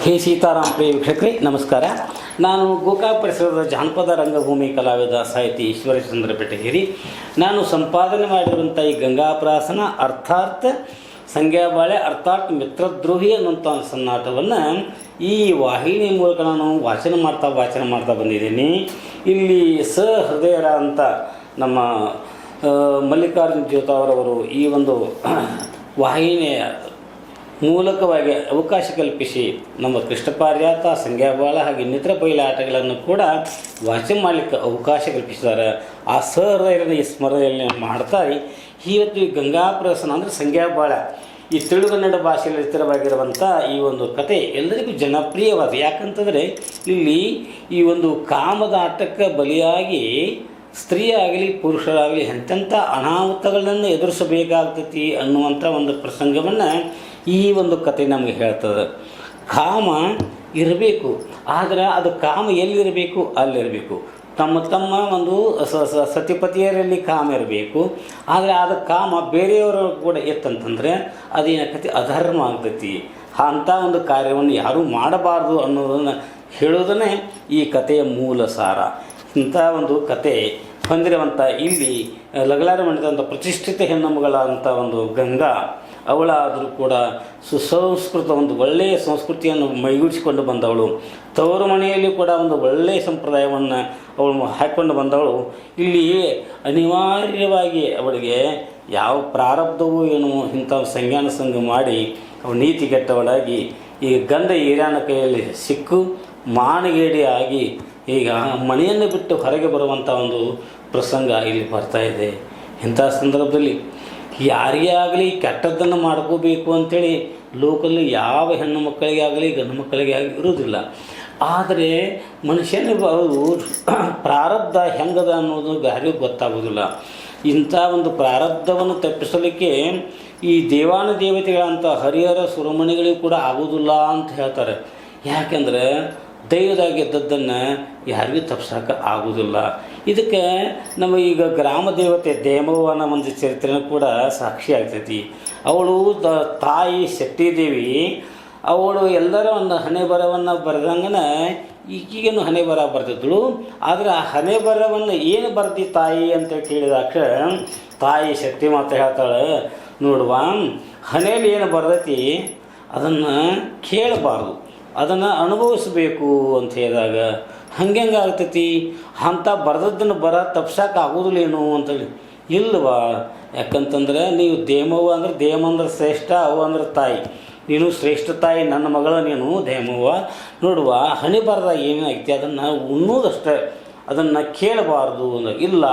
ಹೇ ಸೀತಾರಾಮ್ ಪ್ರಿಯ ವೀಕ್ಷಕರೇ ನಮಸ್ಕಾರ. ನಾನು ಗೋಕಾಕ್ ಪರಿಸರದ ಜಾನಪದ ರಂಗಭೂಮಿ ಕಲಾವಿದ ಸಾಹಿತಿ ಈಶ್ವರಚಂದ್ರ ಬೆಟಗೇರಿ. ನಾನು ಸಂಪಾದನೆ ಮಾಡಿರುವಂಥ ಈ ಗಂಗಾಪ್ರಾಸನ ಅರ್ಥಾತ್ ಸಂಗ್ಯಾಬಾಳೆ ಅರ್ಥಾತ್ ಮಿತ್ರದ್ರೋಹಿ ಅನ್ನುವಂಥ ಸನ್ನಾಟವನ್ನು ಈ ವಾಹಿನಿ ಮೂಲಕ ನಾನು ವಾಚನ ಮಾಡ್ತಾ ಬಂದಿದ್ದೀನಿ. ಇಲ್ಲಿ ಸಹೃದಯರ ಅಂತ ನಮ್ಮ ಮಲ್ಲಿಕಾರ್ಜುನ ಜ್ಯೋತಾವರವರು ಈ ಒಂದು ವಾಹಿನಿಯ ಮೂಲಕವಾಗಿ ಅವಕಾಶ ಕಲ್ಪಿಸಿ ನಮ್ಮ ಕೃಷ್ಣಪಾರ್ಯಾತ ಸಂಗ್ಯಾಬಾಳ ಹಾಗೆ ಇನ್ನಿತರ ಬಯಲಾಟಗಳನ್ನು ಕೂಡ ವಾಚನ ಮಾಡಲಿಕ್ಕೆ ಅವಕಾಶ ಕಲ್ಪಿಸಿದ್ದಾರೆ. ಆ ಸಹೃದಯರನ್ನು ಈ ಸ್ಮರಣೆಯಲ್ಲಿ ಮಾಡ್ತಾರೆ. ಇವತ್ತು ಈ ಗಂಗಾಪ್ರಸನ ಅಂದರೆ ಸಂಗ್ಯಾಬಾಳ ಈ ತುಳುಗನ್ನಡ ಭಾಷೆಯಲ್ಲಿ ಸ್ಥಿರವಾಗಿರುವಂಥ ಈ ಒಂದು ಕತೆ ಎಲ್ಲರಿಗೂ ಜನಪ್ರಿಯವಾದ. ಯಾಕಂತಂದರೆ ಇಲ್ಲಿ ಈ ಒಂದು ಕಾಮದ ಆಟಕ್ಕೆ ಬಲಿಯಾಗಿ ಸ್ತ್ರೀ ಆಗಲಿ ಪುರುಷರಾಗಲಿ ಎಂತೆಂಥ ಅನಾಹುತಗಳನ್ನು ಎದುರಿಸಬೇಕಾಗ್ತೈತಿ ಅನ್ನುವಂಥ ಒಂದು ಪ್ರಸಂಗವನ್ನು ಈ ಒಂದು ಕತೆ ನಮಗೆ ಹೇಳ್ತದೆ. ಕಾಮ ಇರಬೇಕು, ಆದರೆ ಅದು ಕಾಮ ಎಲ್ಲಿರಬೇಕು ಅಲ್ಲಿರಬೇಕು. ತಮ್ಮ ಒಂದು ಸತಿಪತಿಯರಲ್ಲಿ ಕಾಮ ಇರಬೇಕು, ಆದರೆ ಅದು ಕಾಮ ಬೇರೆಯವರು ಕೂಡ ಎತ್ತಂತಂದರೆ ಅದೇನಾಗ್ತೈತಿ, ಅಧರ್ಮ ಆಗ್ತೈತಿ. ಅಂಥ ಒಂದು ಕಾರ್ಯವನ್ನು ಯಾರೂ ಮಾಡಬಾರ್ದು ಅನ್ನೋದನ್ನು ಹೇಳೋದನ್ನೇ ಈ ಕಥೆಯ ಮೂಲ ಸಾರ. ಇಂಥ ಒಂದು ಕತೆ ಹೊಂದಿರುವಂಥ ಇಲ್ಲಿ ಲಗಲಾರ ಮಾಡಿದಂಥ ಪ್ರತಿಷ್ಠಿತ ಹೆಣ್ಣುಮಗಳಂಥ ಒಂದು ಗಂಗಾ ಅವಳಾದರೂ ಕೂಡ ಸುಸಂಸ್ಕೃತ ಒಂದು ಒಳ್ಳೆಯ ಸಂಸ್ಕೃತಿಯನ್ನು ಮೈಗೂಡಿಸಿಕೊಂಡು ಬಂದವಳು. ತವರು ಮನೆಯಲ್ಲಿ ಕೂಡ ಒಂದು ಒಳ್ಳೆಯ ಸಂಪ್ರದಾಯವನ್ನು ಅವಳು ಹಾಕಿಕೊಂಡು ಬಂದವಳು. ಇಲ್ಲಿ ಅನಿವಾರ್ಯವಾಗಿ ಅವಳಿಗೆ ಯಾವ ಪ್ರಾರಬ್ಧವೂ ಏನು ಇಂಥ ಸಂಜ್ಞಾನ ಸಂಘ ಮಾಡಿ ಅವಳು ನೀತಿಗೆಟ್ಟವಳಾಗಿ ಈ ಗಂಡ ಹಿರಿಯನ ಕೈಯಲ್ಲಿ ಸಿಕ್ಕು ಮಾನಗೇಡಿ ಆಗಿ ಈಗ ಮನೆಯನ್ನು ಬಿಟ್ಟು ಹೊರಗೆ ಬರುವಂಥ ಒಂದು ಪ್ರಸಂಗ ಇಲ್ಲಿ ಬರ್ತಾಯಿದೆ. ಇಂಥ ಸಂದರ್ಭದಲ್ಲಿ ಯಾರಿಗೇ ಆಗಲಿ ಕೆಟ್ಟದ್ದನ್ನು ಮಾಡ್ಕೋಬೇಕು ಅಂಥೇಳಿ ಲೋಕಲ್ಲಿ ಯಾವ ಹೆಣ್ಣು ಮಕ್ಕಳಿಗೆ ಆಗಲಿ ಗಂಡು ಮಕ್ಕಳಿಗೆ ಆಗಲಿ ಇರುವುದಿಲ್ಲ. ಆದರೆ ಮನುಷ್ಯನಿಗೆ ಅದು ಪ್ರಾರಬ್ಧ ಹೆಂಗದ ಅನ್ನೋದು ಯಾರಿಗೂ ಗೊತ್ತಾಗೋದಿಲ್ಲ. ಇಂಥ ಒಂದು ಪ್ರಾರಬ್ಧವನ್ನು ತಪ್ಪಿಸಲಿಕ್ಕೆ ಈ ದೇವಾನುದೇವತೆಗಳಂಥ ಹರಿಹರ ಸುರಮಣಿಗಳಿಗೂ ಕೂಡ ಆಗೋದಿಲ್ಲ ಅಂತ ಹೇಳ್ತಾರೆ. ಯಾಕೆಂದರೆ ದೈವದಾಗ ಗೆದ್ದದ್ದನ್ನು ಯಾರಿಗೂ ತಪ್ಪಿಸೋಕೆ ಆಗೋದಿಲ್ಲ. ಇದಕ್ಕೆ ನಮ್ಮ ಈಗ ಗ್ರಾಮ ದೇವತೆ ದೇಮವ್ವನ ಒಂದು ಚರಿತ್ರೆನೂ ಕೂಡ ಸಾಕ್ಷಿ ಆಗ್ತೈತಿ. ಅವಳು ತಾಯಿ ಶೆಟ್ಟಿದೇವಿ ಅವಳು ಎಲ್ಲರ ಒಂದು ಹಣೆ ಬರವನ್ನು ಬರೆದಂಗನ ಈಗೇನು ಹಣೆ ಬರ ಬರ್ತಿದ್ಳು. ಆದರೆ ಆ ಹಣೆ ಬರವನ್ನು ಏನು ಬರ್ದಿ ತಾಯಿ ಅಂತ ಕೇಳಿದಾಕ ತಾಯಿ ಶೆಟ್ಟಿ ಮಾತು ಹೇಳ್ತಾಳೆ, ನೋಡುವ ಹಣೆಯಲ್ಲಿ ಏನು ಬರ್ತೈತಿ ಅದನ್ನು ಕೇಳಬಾರ್ದು, ಅದನ್ನು ಅನುಭವಿಸಬೇಕು ಅಂತ ಹೇಳಿದಾಗ ಹಂಗೆ ಆಗ್ತೈತಿ. ಅಂಥ ಬರೆದದ್ದನ್ನು ತಪ್ಸಕ್ಕೆ ಆಗೋದಿಲ್ಲೇನು ಅಂತೇಳಿ. ಇಲ್ವಾ, ಯಾಕಂತಂದ್ರೆ ನೀವು ದೇಮವ್ವ ಅಂದ್ರೆ ದೇಮ ಅಂದ್ರೆ ಶ್ರೇಷ್ಠ, ಅವು ಅಂದ್ರೆ ತಾಯಿ. ನೀನು ಶ್ರೇಷ್ಠ ತಾಯಿ, ನನ್ನ ಮಗಳ ನೀನು ದೇಮವ್ವ. ನೋಡುವ ಹಣೆ ಬರದಾಗ ಏನಾಗ್ತಿ ಅದನ್ನು ಉಣ್ಣೋದಷ್ಟೇ, ಅದನ್ನು ಕೇಳಬಾರ್ದು ಅಂದ್ರೆ ಇಲ್ಲ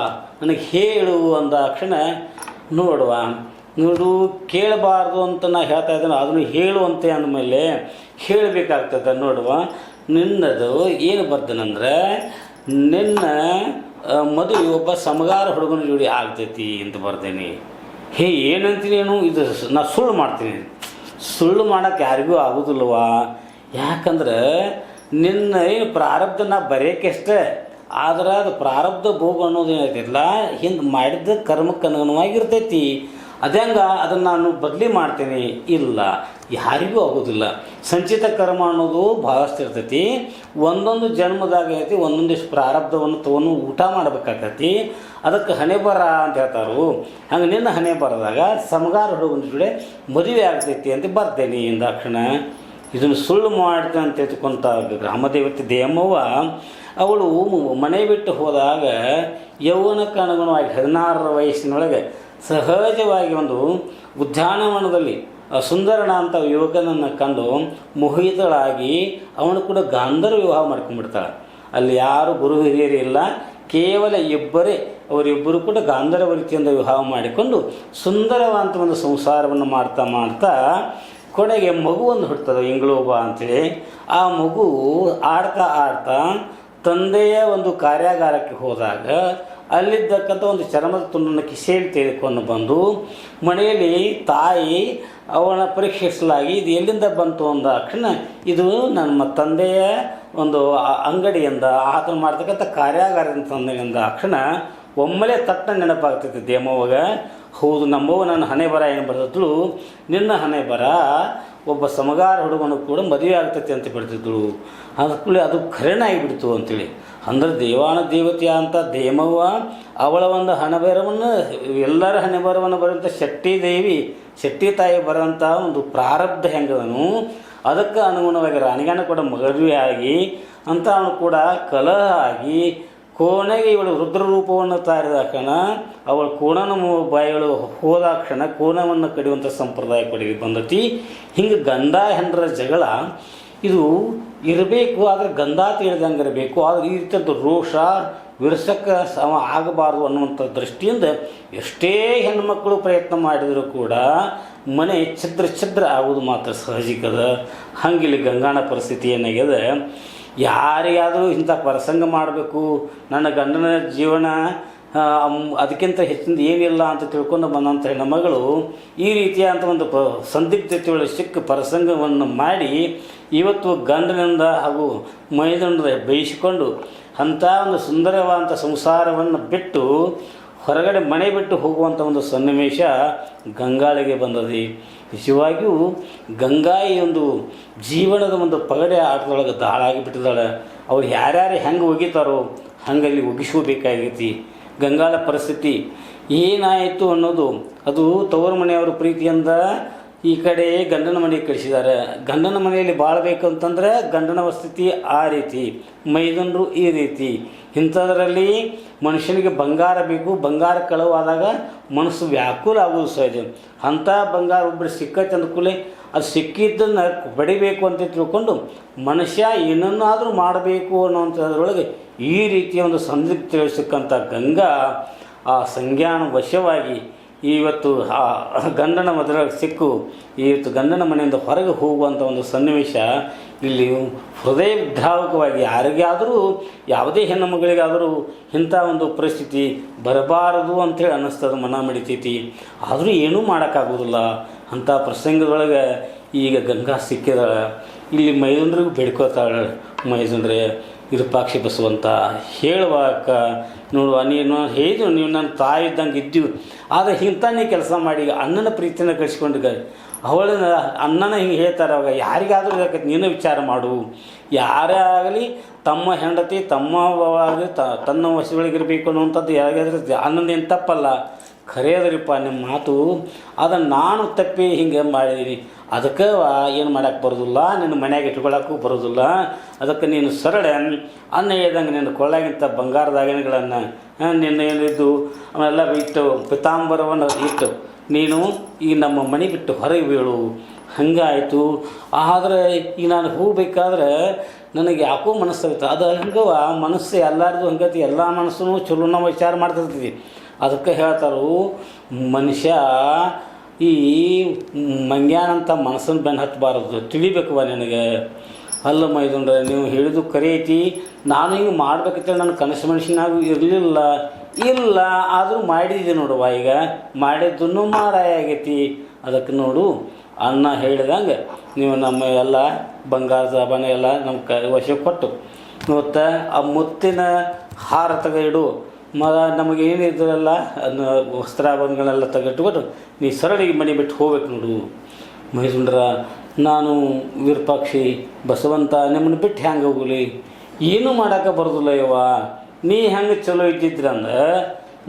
ನನಗೆ ಹೇಳು ಅಂದಾಕ್ಷಣ ನೋಡುವ ಕೇಳಬಾರ್ದು ಅಂತ ನಾ ಹೇಳ್ತಾ ಇದ್ದೇನೆ, ಅದನ್ನು ಹೇಳುವಂತೆ ಅಂದಮೇಲೆ ಹೇಳಬೇಕಾಗ್ತದೆ. ನೋಡುವ ನಿನ್ನದು ಏನು ಬರ್ದನಂದ್ರೆ ನಿನ್ನ ಮದುವೆ ಒಬ್ಬ ಸಮಗಾರ ಹುಡುಗನ ಜೋಡಿ ಆಗ್ತೈತಿ ಅಂತ ಬರ್ದೇನೆ. ಏನಂತೀನಿ ಏನು ಇದು ನಾ ಸುಳ್ಳು ಮಾಡ್ತೀನಿ. ಸುಳ್ಳು ಮಾಡೋಕ್ಕೆ ಯಾರಿಗೂ ಆಗೋದಿಲ್ವಾ? ಯಾಕಂದ್ರೆ ನಿನ್ನ ಏನು ಪ್ರಾರಬ್ಧ ನಾ ಬರೆಯೋಕ್ಕಷ್ಟೇ, ಆದ್ರೆ ಅದು ಪ್ರಾರಬ್ಧ ಭೋಗ ಅನ್ನೋದು ಏನೈತಿಲ್ಲ ಹಿಂಗೆ ಮಾಡಿದ ಕರ್ಮಕ್ಕೆ ಅನುಗುಣವಾಗಿರ್ತೈತಿ. ಅದಂಗೆ ಅದನ್ನು ನಾನು ಬದಲಿ ಮಾಡ್ತೀನಿ, ಇಲ್ಲ ಯಾರಿಗೂ ಆಗೋದಿಲ್ಲ. ಸಂಚಿತ ಕರ್ಮ ಅನ್ನೋದು ಭಾಳಷ್ಟು ಇರ್ತೈತಿ. ಒಂದೊಂದು ಜನ್ಮದಾಗ ಐತಿ ಒಂದೊಂದಿಷ್ಟು ಪ್ರಾರಬ್ಧವನ್ನು ತೊಗೊಂಡು ಊಟ ಮಾಡಬೇಕಾಗತಿ. ಅದಕ್ಕೆ ಹಣೆ ಬರ ಅಂತ ಹೇಳ್ತಾರು. ಹಂಗೆ ನಿನ್ನ ಹಣೆ ಬರದಾಗ ಸಮಗಾರ ಹುಡುಗನ ಜೋಡಿ ಮದುವೆ ಆಗ್ತೈತಿ ಅಂತ ಬರ್ತೇನೆ ಎಂದಾಕ್ಷಣ ಇದನ್ನು ಸುಳ್ಳು ಮಾಡ್ತೇನೆ ಅಂತ ತಿಳ್ಕೊಂತ ಗ್ರಾಮದೇವತೆ ದೇಮವ್ವ ಅವಳು ಮನೆ ಬಿಟ್ಟು ಹೋದಾಗ ಯೌವನಕ್ಕೆ ಅನುಗುಣವಾಗಿ 16ರ ವಯಸ್ಸಿನೊಳಗೆ ಸಹಜವಾಗಿ ಒಂದು ಉದ್ಯಾನವನದಲ್ಲಿ ಸುಂದರನ ಅಂತ ಯುವಕನನ್ನು ಕಂಡು ಮೋಹಿತಳಾಗಿ ಅವನು ಕೂಡ ಗಾಂಧರ್ವ ವಿವಾಹ ಮಾಡ್ಕೊಂಡ್ಬಿಡ್ತಾಳೆ. ಅಲ್ಲಿ ಯಾರು ಗುರು ಹಿರಿಯರು ಇಲ್ಲ, ಕೇವಲ ಇಬ್ಬರೇ. ಅವರಿಬ್ಬರು ಕೂಡ ಗಾಂಧರ್ವ ರೀತಿಯಿಂದ ವಿವಾಹ ಮಾಡಿಕೊಂಡು ಸುಂದರವಾದಂಥ ಒಂದು ಸಂಸಾರವನ್ನು ಮಾಡ್ತಾ ಕೊನೆಗೆ ಮಗುವನ್ನು ಹುಡ್ತದೆ ಇಂಗ್ಳೋಬ ಅಂಥೇಳಿ. ಆ ಮಗು ಆಡ್ತಾ ತಂದೆಯ ಒಂದು ಕಾರ್ಯಾಗಾರಕ್ಕೆ ಹೋದಾಗ ಅಲ್ಲಿದ್ದಕ್ಕಂಥ ಒಂದು ಚರ್ಮದ ತುಂಡನ್ನು ಕಿಸೆಯಲ್ಲಿ ತೆಗೆದುಕೊಂಡು ಬಂದು ಮನೆಯಲ್ಲಿ ತಾಯಿ ಅವನ ಪರೀಕ್ಷಿಸಲಾಗಿ ಇದು ಎಲ್ಲಿಂದ ಬಂತು ಅಂದಾಕ್ಷಣ ಇದು ನಮ್ಮ ತಂದೆಯ ಒಂದು ಅಂಗಡಿಯಿಂದ ಆತನ ಮಾಡ್ತಕ್ಕಂಥ ಕಾರ್ಯಾಗಾರದಿಂದ ತಂದೆಯಿಂದ ಅಕ್ಷಣ ಒಮ್ಮೆಲೆ ತಟ್ಟ ನೆನಪಾಗ್ತೈತಿ ದೇಮವ್ವಗ. ಹೌದು, ನಮ್ಮವ್ವ ನನ್ನ ಹಣೆ ಬರ ಏನು ಬರ್ತಳು, ನಿನ್ನ ಹಣೆ ಬರ ಒಬ್ಬ ಸಮಗಾರ ಹುಡುಗನು ಕೂಡ ಮದುವೆ ಆಗ್ತೈತಿ ಅಂತ ಬಿಡ್ತಿದ್ದಳು. ಅದಕ್ಕೂ ಅದು ಖರೇನ ಆಗಿಬಿಡ್ತು ಅಂತೇಳಿ. ಅಂದ್ರೆ ದೇವಾನ ದೇವತೆಯ ಅಂತ ದೇಮವ್ವ ಅವಳ ಒಂದು ಹಣೆಬರವನ್ನು ಎಲ್ಲರ ಹಣೆಬರವನ್ನು ಬರುವಂಥ ಶೆಟ್ಟಿ ದೇವಿ ಶೆಟ್ಟಿ ತಾಯಿ ಬರೋಂಥ ಒಂದು ಪ್ರಾರಬ್ಧ ಹೆಂಗದನು, ಅದಕ್ಕೆ ಅನುಗುಣವಾಗಿ ರಾಣಿಗಾನ ಕೂಡ ಮದುವೆ ಆಗಿ ಅಂತ ಅವನು ಕೂಡ ಕಲಹ ಆಗಿ ಕೋಣೆಗೆ ಇವಳು ರುದ್ರ ರೂಪವನ್ನು ತಾರಿದಾಕ್ಷಣ ಅವಳ ಕೋಣನ ಬಾಯಿಗಳು ಹೋದಾಕ್ಷಣ ಕೋಣವನ್ನು ಕಡಿಯುವಂಥ ಸಂಪ್ರದಾಯ ಕೊಡಿ ಬಂದತಿ. ಹಿಂಗೆ ಗಂಡ ಹೆಂಡರ ಜಗಳ ಇದು ಇರಬೇಕು, ಆದರೆ ಗಂಧ ತಿಳಿದಂಗೆ ಇರಬೇಕು. ಆದರೆ ಈ ರೀತಿಯದ್ದು ರೋಷ ವಿರಸಕ್ಕೆ ಆಗಬಾರ್ದು ಅನ್ನುವಂಥ ದೃಷ್ಟಿಯಿಂದ ಎಷ್ಟೇ ಹೆಣ್ಣುಮಕ್ಕಳು ಪ್ರಯತ್ನ ಮಾಡಿದರೂ ಕೂಡ ಮನೆ ಛಿದ್ರ ಆಗೋದು ಮಾತ್ರ ಸಹಜಿಕದ. ಹಂಗಿಲ್ಲಿ ಗಂಗಾಣ ಪರಿಸ್ಥಿತಿ ಏನಾಗ್ಯದ, ಯಾರಿಗಾದರೂ ಇಂಥ ಪ್ರಸಂಗ ಮಾಡಬೇಕು, ನನ್ನ ಗಂಡನ ಜೀವನ ಅದಕ್ಕಿಂತ ಹೆಚ್ಚಿಂದ ಏನಿಲ್ಲ ಅಂತ ತಿಳ್ಕೊಂಡು ಬಂದಂಥ ಹೆಣ್ಣುಮಗಳು ಈ ರೀತಿಯಾದಂಥ ಒಂದು ಸಂದಿಗ್ಧತೆಯೊಳಗೆ ಸಿಕ್ಕ ಪ್ರಸಂಗವನ್ನು ಮಾಡಿ ಇವತ್ತು ಗಂಡನಿಂದ ಹಾಗೂ ಮೈದಂಡ ಬಯಸಿಕೊಂಡು ಅಂಥ ಒಂದು ಸುಂದರವಾದಂಥ ಸಂಸಾರವನ್ನು ಬಿಟ್ಟು ಹೊರಗಡೆ ಮನೆ ಬಿಟ್ಟು ಹೋಗುವಂಥ ಒಂದು ಸನ್ನಿವೇಶ ಗಂಗಾಳಿಗೆ ಬಂದದೆ. ನಿಜವಾಗಿಯೂ ಗಂಗಾ ಈ ಒಂದು ಜೀವನದ ಒಂದು ಪಗಡೆ ಆಟದೊಳಗೆ ದಾಳಾಗಿ ಬಿಟ್ಟಿದ್ದಾಳೆ. ಅವ್ರು ಯಾರ್ಯಾರು ಹೆಂಗೆ ಒಗಿತಾರೋ ಹಂಗಲ್ಲಿ ಒಗಿಸ್ಕೋಬೇಕಾಗೈತಿ. ಗಂಗಾಳ ಪರಿಸ್ಥಿತಿ ಏನಾಯಿತು ಅನ್ನೋದು ಅದು ತವರು ಮನೆಯವ್ರ ಪ್ರೀತಿಯಿಂದ ಈ ಕಡೆ ಗಂಡನ ಮನೆಗೆ ಕಳಿಸಿದ್ದಾರೆ. ಗಂಡನ ಮನೆಯಲ್ಲಿ ಬಾಳಬೇಕು ಅಂತಂದರೆ ಗಂಡನ ಸ್ಥಿತಿ ಆ ರೀತಿ, ಮೈದಂಡ್ರು ಈ ರೀತಿ. ಇಂಥದ್ರಲ್ಲಿ ಮನುಷ್ಯನಿಗೆ ಬಂಗಾರ ಬೇಕು, ಬಂಗಾರ ಕಳವಾದಾಗ ಮನಸ್ಸು ವ್ಯಾಕುಲ ಆಗೋದು ಸಹಜ. ಅಂಥ ಬಂಗಾರ ಒಬ್ಬರು ಸಿಕ್ಕೈತೆ ಅಂದ್ಕೂಲೆ ಅದು ಸಿಕ್ಕಿದ್ದನ್ನು ಬಡಿಬೇಕು ಅಂತ ತಿಳ್ಕೊಂಡು ಮನುಷ್ಯ ಏನನ್ನಾದರೂ ಮಾಡಬೇಕು ಅನ್ನೋಂಥದ್ರೊಳಗೆ ಈ ರೀತಿಯ ಒಂದು ಸಂದಿಗ್ಧ ತಿಳಿಸಕ್ಕಂಥ ಗಂಗಾ ಆ ಸಂಜ್ಞಾನ ವಶವಾಗಿ ಇವತ್ತು ಆ ಗಂಡನ ಮದುವೆಗೆ ಸಿಕ್ಕು ಇವತ್ತು ಗಂಡನ ಮನೆಯಿಂದ ಹೊರಗೆ ಹೋಗುವಂಥ ಒಂದು ಸನ್ನಿವೇಶ ಇಲ್ಲಿ ಹೃದಯ ವಿದ್ರಾವಕವಾಗಿ ಯಾರಿಗಾದರೂ ಯಾವುದೇ ಹೆಣ್ಣು ಮಗಳಿಗಾದರೂ ಇಂಥ ಒಂದು ಪರಿಸ್ಥಿತಿ ಬರಬಾರದು ಅಂಥೇಳಿ ಅನ್ನಿಸ್ತದೆ, ಮನ ಮಡಿತೈತಿ. ಆದರೂ ಏನೂ ಮಾಡೋಕ್ಕಾಗೋದಿಲ್ಲ. ಅಂಥ ಪ್ರಸಂಗದೊಳಗೆ ಈಗ ಗಂಗಾ ಸಿಕ್ಕಿದಾಳೆ. ಇಲ್ಲಿ ಮೈದುಂಡ್ರಿಗೂ ಬೇಡ್ಕೋತಾಳೆ, ಮೈದುಂಡ್ರೆ ವಿರೂಪಾಕ್ಷಿ ಬಸವಂತ ಹೇಳುವಾಕ ನೋಡುವ ನೀನು ಹೇಳಿದ್ರು, ನೀವು ನನ್ನ ತಾಯಿ ಇದ್ದಂಗೆ ಇದ್ದೀವಿ, ಆದರೆ ಇಂಥ ನೀ ಕೆಲಸ ಮಾಡಿ ಅಣ್ಣನ ಪ್ರೀತಿನ ಕಳಿಸ್ಕೊಂಡು ಅವಳನ್ನ ಅಣ್ಣನ ಹಿಂಗೆ ಹೇಳ್ತಾರೆ. ಅವಾಗ ಯಾರಿಗಾದರೂ ಇದಕ್ಕೆ ನೀನು ವಿಚಾರ ಮಾಡು. ಯಾರೇ ಆಗಲಿ ತಮ್ಮ ಹೆಂಡತಿ ತಮ್ಮವಾಗಿ ತನ್ನ ವಶದೊಳಗಿರಬೇಕು ಅನ್ನುವಂಥದ್ದು ಯಾರಿಗಾದ್ರೂ ಅಣ್ಣನೇನು ತಪ್ಪಲ್ಲ, ಖರೆಯದ್ರಿಪ್ಪ ನಿಮ್ಮ ಮಾತು. ಅದನ್ನು ನಾನು ತಪ್ಪಿ ಹಿಂಗೆ ಮಾಡಿದ್ದೀನಿ, ಅದಕ್ಕೆ ಏನು ಮಾಡೋಕ್ಕೆ ಬರೋದಿಲ್ಲ, ನಿನ್ನ ಮನ್ಯಾಗ ಇಟ್ಕೊಳ್ಳೋಕ್ಕೂ ಬರೋದಿಲ್ಲ. ಅದಕ್ಕೆ ನೀನು ಸರಳ ಅನ್ನ ಹೇಳ್ದಂಗೆ ನಿನ್ನ ಕೊಳ್ಳಾಗಿಂತ ಬಂಗಾರದಾಗಣೆಗಳನ್ನು ನಿನ್ನ ಏನಿದ್ದು ಅವನ್ನೆಲ್ಲ ಇಟ್ಟು ಪಿತಾಂಬರವನ್ನು ಇಟ್ಟು ನೀನು ಈಗ ನಮ್ಮ ಮನೆ ಬಿಟ್ಟು ಹೊರಗೆ ಬೀಳು. ಹಂಗಾಯಿತು. ಆದರೆ ಈಗ ನಾನು ಹೋಗ್ಬೇಕಾದ್ರೆ ನನಗೆ ಯಾಕೋ ಮನಸ್ಸಾಗುತ್ತೆ. ಅದು ಹಂಗವ ಮನಸ್ಸು ಎಲ್ಲರದು ಹಂಗತಿ, ಎಲ್ಲ ಮನಸ್ಸು ಚಲೋ ನಾವು ವಿಚಾರ ಮಾಡ್ತಿರ್ತೀವಿ. ಅದಕ್ಕೆ ಹೇಳ್ತಾರು ಮನುಷ್ಯ ಈ ಮಂಗ್ಯಾನಂತ ಮನಸ್ಸನ್ನು ಬೆನ್ನು ಹತ್ತಬಾರದು, ತಿಳಿಬೇಕವ ನನಗೆ. ಅಲ್ಲ ಮೈದುಂಡ್ರೆ ನೀವು ಹೇಳಿದ್ದು ಕರೆ ಐತಿ, ನಾನು ಹಿಂಗೆ ಮಾಡ್ಬೇಕಂತೇಳಿ ನನ್ನ ಕನಸು ಮನುಷ್ಯನಾಗೂ ಇರಲಿಲ್ಲ ಇಲ್ಲ, ಆದರೂ ಮಾಡಿದ್ದೆ ನೋಡುವ. ಈಗ ಮಾಡಿದ್ದನ್ನು ಮಾರಾಯ ಆಗೈತಿ. ಅದಕ್ಕೆ ನೋಡು ಅಣ್ಣ ಹೇಳಿದಂಗೆ ನೀವು ನಮ್ಮ ಎಲ್ಲ ಬಂಗಾರದ ಬಣ್ಣ ಎಲ್ಲ ನಮ್ಮ ವಶ ಕೊಟ್ಟು ಇವತ್ತು ಆ ಮುತ್ತಿನ ಹಾರ ತೆಗೆದು ನಮಗೆ ಏನಿದ್ರಲ್ಲ ವಸ್ತ್ರಾಭರಣಗಳೆಲ್ಲ ತೆಗೆದುಕೊಟ್ಟು ನೀ ಸರಳಿಗೆ ಮನೆ ಬಿಟ್ಟು ಹೋಗ್ಬೇಕು ನೋಡು. ಮೈದುಂಡ್ರ ನಾನು ವಿರೂಪಾಕ್ಷಿ ಬಸವಂತ ನಿಮ್ಮನ್ನು ಬಿಟ್ಟು ಹೆಂಗೆ ಹೋಗಲಿ, ಏನೂ ಮಾಡೋಕೆ ಬರೋದಿಲ್ಲ ಯವ್ವ. ನೀ ಹೆಂಗೆ ಚಲೋ ಇದ್ದಿದ್ರಂದ್ರೆ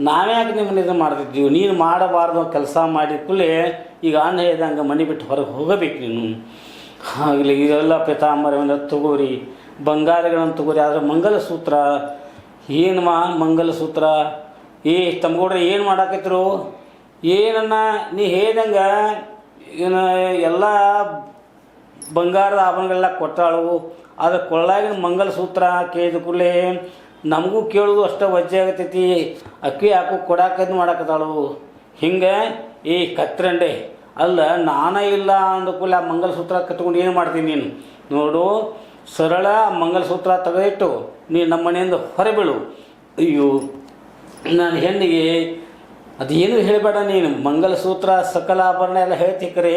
ನಾವ್ಯಾಕೆ ನಿಮ್ಮನ್ನ ಇದು ಮಾಡ್ತಿದ್ದೀವಿ. ನೀನು ಮಾಡಬಾರ್ದು ಕೆಲಸ ಮಾಡಿದ ಕೂಡಲೇ ಈಗ ಅಣ್ಣ ಹೇಳ್ದಂಗೆ ಮನೆ ಬಿಟ್ಟು ಹೊರಗೆ ಹೋಗಬೇಕು ನೀನು. ಆಗಲಿ ಇದೆಲ್ಲ ಪಿತಾಂಬರವನ್ನು ತಗೋರಿ, ಬಂಗಾರಗಳನ್ನು ತಗೋರಿ. ಆದರೆ ಮಂಗಲಸೂತ್ರ ಏನು ಮಂಗಲಸೂತ್ರ ತಮ್ಗೌಡ್ರೆ ಏನು ಮಾಡಾಕತ್ರು ಏನನ್ನ ನೀ ಹೇಳ್ದಂಗೆ ಏನು ಎಲ್ಲ ಬಂಗಾರದ ಆಭರಣಗಳೆಲ್ಲ ಕೊಟ್ಟಾಳು. ಆದರೆ ಕೊಳ್ಳಾಗಿನ ಮಂಗಲಸೂತ್ರ ಕೇಳಿದ ಕೂಡಲೇ ನಮಗೂ ಕೇಳೋದು ಅಷ್ಟೇ ವಜ್ಜೆ ಆಗತೈತಿ. ಅಕ್ಕಿ ಹಾಕು ಕೊಡಾಕದು ಮಾಡಾಕತ್ತಾಳು. ಹಿಂಗೆ ಈ ಕತ್ರಂಡೆ ಅಲ್ಲ ನಾನೇ ಇಲ್ಲ ಅಂದ ಕೂಡಲೇ ಆ ಮಂಗಲಸೂತ್ರ ಕಟ್ಕೊಂಡು ಏನು ಮಾಡ್ತೀನಿ ನೀನು ನೋಡು. ಸರಳ ಮಂಗಲಸೂತ್ರ ತೆಗೆದಿಟ್ಟು ನೀನು ನಮ್ಮ ಮನೆಯಿಂದ ಹೊರಬೀಳು. ಅಯ್ಯೋ ನಾನು ಹೆಣ್ಣಿಗೆ ಅದೇನು ಹೇಳಬೇಡ ನೀನು. ಮಂಗಲಸೂತ್ರ ಸಕಲ ಆಭರಣ ಎಲ್ಲ ಹೇಳ್ತಿಕ್ಕರೆ,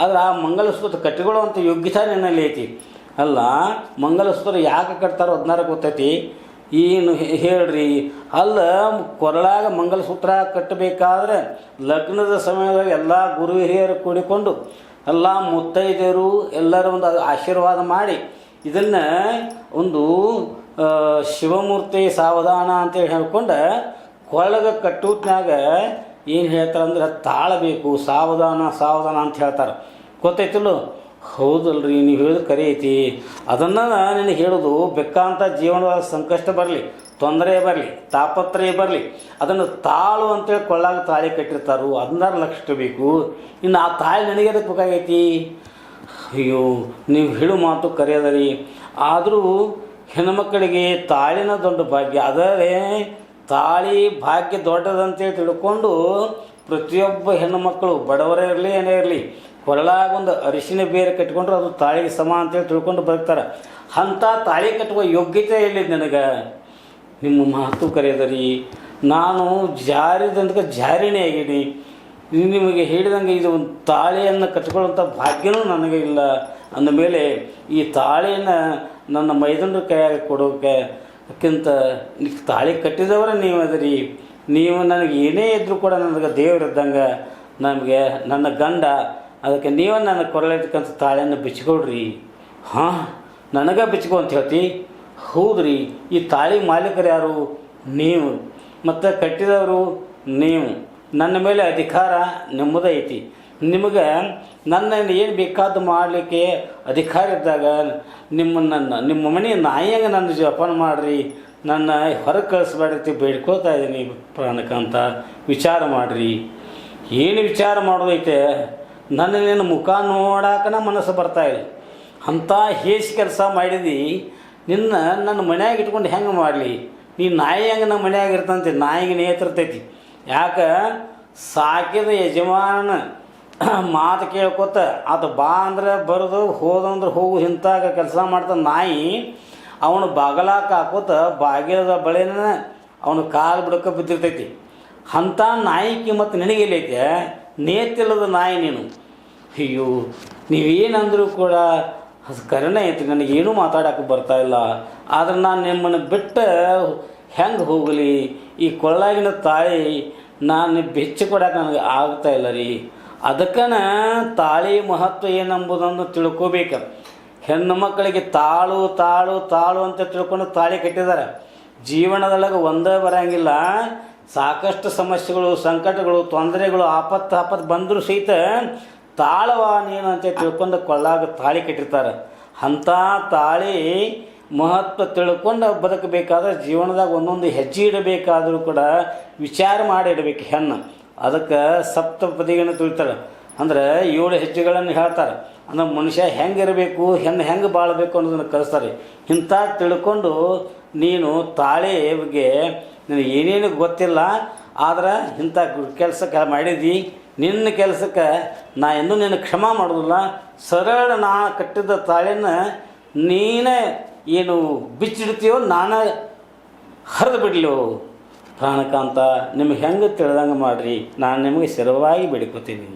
ಆದರೆ ಆ ಮಂಗಲಸೂತ್ರ ಕಟ್ಟಿಕೊಳ್ಳುವಂಥ ಯೋಗ್ಯತೆ ನಿನ್ನಲ್ಲಿ ಐತಿ. ಅಲ್ಲ ಮಂಗಲಸೂತ್ರ ಯಾಕೆ ಕಟ್ತಾರೋ ಅದನ್ನಾರ ಗೊತ್ತೈತಿ ಏನು ಹೇಳ್ರಿ. ಅಲ್ಲ ಕೊರಳಾಗ ಮಂಗಲಸೂತ್ರ ಕಟ್ಟಬೇಕಾದ್ರೆ ಲಗ್ನದ ಸಮಯದಾಗ ಎಲ್ಲ ಗುರು ಹಿರಿಯರು ಕೂಡಿಕೊಂಡು ಎಲ್ಲ ಮುತ್ತೈದೆಯರು ಎಲ್ಲರ ಒಂದು ಆಶೀರ್ವಾದ ಮಾಡಿ ಇದನ್ನು ಒಂದು ಶಿವಮೂರ್ತಿ ಸಾವಧಾನ ಅಂತೇಳಿ ಹೇಳ್ಕೊಂಡು ಕೊಳಗ ಕಟ್ಟುತ್ನಾಗ ಏನು ಹೇಳ್ತಾರೆ ಅಂದ್ರೆ ತಾಳಬೇಕು, ಸಾವಧಾನ ಸಾವಧಾನ ಅಂತ ಹೇಳ್ತಾರೆ. ಗೊತ್ತೈತಿಲ್ಲ? ಹೌದಲ್ರಿ, ನೀವು ಹೇಳಿದ ಕರೆ ಐತಿ. ಅದನ್ನು ನಿನಗೆ ಹೇಳೋದು, ಬೆಕ್ಕಂತ ಜೀವನದ ಸಂಕಷ್ಟ ಬರಲಿ, ತೊಂದರೆ ಬರಲಿ, ತಾಪತ್ರಯ ಬರಲಿ, ಅದನ್ನು ತಾಳು ಅಂತೇಳಿ ಕೊಳ್ಳಾಗ ತಾಳಿ ಕಟ್ಟಿರ್ತಾರೋ ಅದನ್ನ ಲಕ್ಷ ಬೇಕು. ಇನ್ನು ಆ ತಾಳಿ ನನಗೆ ಅದಕ್ಕೆ ಬೇಕಾಗೈತಿ? ಅಯ್ಯೋ, ನೀವು ಹೇಳೋ ಮಾತು ಕರೆಯದರಿ. ಆದರೂ ಹೆಣ್ಮಕ್ಕಳಿಗೆ ತಾಳಿನ ದೊಡ್ಡ ಭಾಗ್ಯ ಅದರೇ. ತಾಳಿ ಭಾಗ್ಯ ದೊಡ್ಡದಂತೇಳಿ ತಿಳ್ಕೊಂಡು ಪ್ರತಿಯೊಬ್ಬ ಹೆಣ್ಣುಮಕ್ಕಳು ಬಡವರೇ ಇರಲಿ ಏನೇ ಇರಲಿ ಕೊರಳಾಗೊಂದು ಅರಿಶಿನ ಬೇರೆ ಕಟ್ಕೊಂಡ್ರೆ ಅದು ತಾಳಿಗೆ ಸಮ ಅಂತೇಳಿ ತಿಳ್ಕೊಂಡು ಬರ್ತಾರೆ. ಅಂಥ ತಾಳಿ ಕಟ್ಟುವ ಯೋಗ್ಯತೆ ಎಲ್ಲಿದೆ ನನಗೆ? ನಿಮ್ಮ ಮಾತು ಕರೆಯದರಿ. ನಾನು ಜಾರಿದಂತ ಜಾರಿನೇ ಆಗೀನಿ. ನಿಮಗೆ ಹೇಳಿದಂಗೆ ಇದು ಒಂದು ತಾಳಿಯನ್ನು ಕಟ್ಕೊಳ್ಳೋಂಥ ಭಾಗ್ಯನೂ ನನಗೆ ಇಲ್ಲ. ಅಂದಮೇಲೆ ಈ ತಾಳಿಯನ್ನು ನನ್ನ ಮೈದಂಡ್ರ ಕೈಯಾಗ ಕೊಡೋಕ್ಕಿಂತ ತಾಳಿ ಕಟ್ಟಿದವರ ನೀವು ಅದರಿ. ನೀವು ನನಗೆ ಏನೇ ಇದ್ದರೂ ಕೂಡ ನನಗೆ ದೇವರಿದ್ದಂಗೆ, ನಮಗೆ ನನ್ನ ಗಂಡ. ಅದಕ್ಕೆ ನೀವು ನನ್ನ ಕೊರಳಿರ್ತಕ್ಕಂಥ ತಾಳಿಯನ್ನು ಬಿಚ್ಕೊಡ್ರಿ. ಹಾಂ, ನನಗೆ ಬಿಚ್ಕೊ ಅಂತ ಹೇಳ್ತಿ? ಹೌದ್ರಿ. ಈ ತಾಳಿ ಮಾಲೀಕರು ಯಾರು? ನೀವು. ಮತ್ತು ಕಟ್ಟಿದವರು ನೀವು. ನನ್ನ ಮೇಲೆ ಅಧಿಕಾರ ನಿಮ್ಮದೈತಿ. ನಿಮಗೆ ನನ್ನನ್ನು ಏನು ಬೇಕಾದ್ದು ಮಾಡಲಿಕ್ಕೆ ಅಧಿಕಾರ ಇದ್ದಾಗ ನಿಮ್ಮ ಮನೆ ನಾಯಿಯಂಗೆ ನನ್ನ ಜೋಪಾನ ಮಾಡಿರಿ, ನನ್ನ ಹೊರಗೆ ಕಳಿಸ್ಬೇಡ್ರಿ ಬೇಡ್ಕೋತಾ ಇದ್ದೀನಿ ಪ್ರಾಣಕ್ಕಂತ ವಿಚಾರ ಮಾಡಿರಿ. ಏನು ವಿಚಾರ ಮಾಡೋದೈತೆ? ನನ್ನ ಮುಖ ನೋಡಾಕನ ಮನಸ್ಸು ಬರ್ತಾಯಿಲ್ಲ. ಅಂಥ ಹೇಸಿ ಕೆಲಸ ಮಾಡಿದ್ದು ನನ್ನ ಮನ್ಯಾಗ ಇಟ್ಕೊಂಡು ಹೆಂಗೆ ಮಾಡಲಿ? ನೀ ನಾಯಿ ಹಂಗೆ ನಮ್ಮ ಮನ್ಯಾಗ ಇರ್ತಂತೆ, ನಾಯಿಗೆ ನೇತಿರ್ತೈತಿ. ಯಾಕೆ? ಸಾಕಿದ ಯಜಮಾನನ ಮಾತು ಕೇಳ್ಕೊತ ಆತ ಬಾ ಅಂದ್ರೆ ಬರೋದು, ಹೋದಂದ್ರೆ ಹೋಗು, ಇಂತಾಗ ಕೆಲಸ ಮಾಡ್ತಾನೆ ನಾಯಿ. ಅವನು ಬಾಗಲಾಕ ಹಾಕೋತ ಬಾಗಿಲದ ಬಳೆನ ಅವನು ಕಾಲು ಬಿಡಕ್ಕೆ ಬಿದ್ದಿರ್ತೈತಿ. ಅಂಥ ನಾಯಿ ಕಿಮ್ಮತ್ತು ನಿನಗೆಲ್ಲೈತೆ? ನೇತಿಲ್ಲದ ನಾಯಿ ನೀನು. ಅಯ್ಯೋ, ನೀವೇನಂದರೂ ಕೂಡ ಅದು ಕರೆನೇ ಐತಿ. ನನಗೇನೂ ಮಾತಾಡೋಕ್ಕೆ ಬರ್ತಾಯಿಲ್ಲ. ಆದ್ರೆ ನಾನು ನಿಮ್ಮನ್ನು ಬಿಟ್ಟು ಹೆಂಗೆ ಹೋಗಲಿ? ಈ ಕೊಳ್ಳಾಗಿನ ತಾಳಿ ನಾನು ಬೆಚ್ಚಿ ಕೊಡೋಕೆ ನನಗೆ ಆಗ್ತಾಯಿಲ್ಲ ರೀ. ಅದಕ್ಕನ ತಾಳಿ ಮಹತ್ವ ಏನಂಬುದನ್ನು ತಿಳ್ಕೋಬೇಕು. ಹೆಣ್ಣು ಮಕ್ಕಳಿಗೆ ತಾಳು ತಾಳು ತಾಳು ಅಂತ ತಿಳ್ಕೊಂಡು ತಾಳಿ ಕಟ್ಟಿದ್ದಾರೆ. ಜೀವನದೊಳಗೆ ಒಂದೇ ಬರೋಂಗಿಲ್ಲ. ಸಾಕಷ್ಟು ಸಮಸ್ಯೆಗಳು, ಸಂಕಟಗಳು, ತೊಂದರೆಗಳು, ಆಪತ್ತು ಬಂದರೂ ಸಹಿತ ತಾಳವ ನೀನು ಅಂತ ತಿಳ್ಕೊಂಡು ಕೊಳ್ಳಾಗ ತಾಳಿ ಕಟ್ಟಿರ್ತಾರೆ. ಅಂಥ ತಾಳಿ ಮಹತ್ವ ತಿಳ್ಕೊಂಡು ಬದುಕಬೇಕಾದ್ರೆ ಜೀವನದಾಗ ಒಂದೊಂದು ಹೆಜ್ಜೆ ಇಡಬೇಕಾದರೂ ಕೂಡ ವಿಚಾರ ಮಾಡಿ ಇಡಬೇಕು ಹೆಣ್ಣು. ಅದಕ್ಕೆ ಸಪ್ತಪದಿಗಳನ್ನು ತುಳಿತಾರೆ. ಅಂದ್ರೆ 7 ಹೆಜ್ಜೆಗಳನ್ನು ಹೇಳ್ತಾರೆ. ಅಂದ್ರೆ ಮನುಷ್ಯ ಹೆಂಗಿರಬೇಕು, ಹೆಂಗೆ ಬಾಳಬೇಕು ಅನ್ನೋದನ್ನು ಕಲಿಸ್ತಾರೆ. ಇಂಥ ತಿಳ್ಕೊಂಡು ನೀನು ತಾಳಿ ಬಗ್ಗೆ ನನಗೆ ಏನೇನು ಗೊತ್ತಿಲ್ಲ, ಆದ್ರೆ ಇಂಥ ಕೆಲಸಕ್ಕೆ ಮಾಡಿದ್ವಿ. ನಿನ್ನ ಕೆಲಸಕ್ಕೆ ನಾ ಇನ್ನೂ ನಿನ್ನ ಕ್ಷಮ ಮಾಡೋದಿಲ್ಲ. ಸರಳ ನಾ ಕಟ್ಟಿದ್ದ ತಾಳಿನ ನೀನೇ ಏನು ಬಿಚ್ಚಿಡ್ತೀಯೋ ನಾನು ಹರಿದು ಬಿಡಲು. ಪ್ರಾಣಕಾಂತ, ನಿಮಗೆ ಹೆಂಗೆ ತಿಳಿದಂಗೆ ಮಾಡಿರಿ. ನಾನು ನಿಮಗೆ ಸ್ಥಿರವಾಗಿ ಬೇಡಿಕೊತೀನಿ.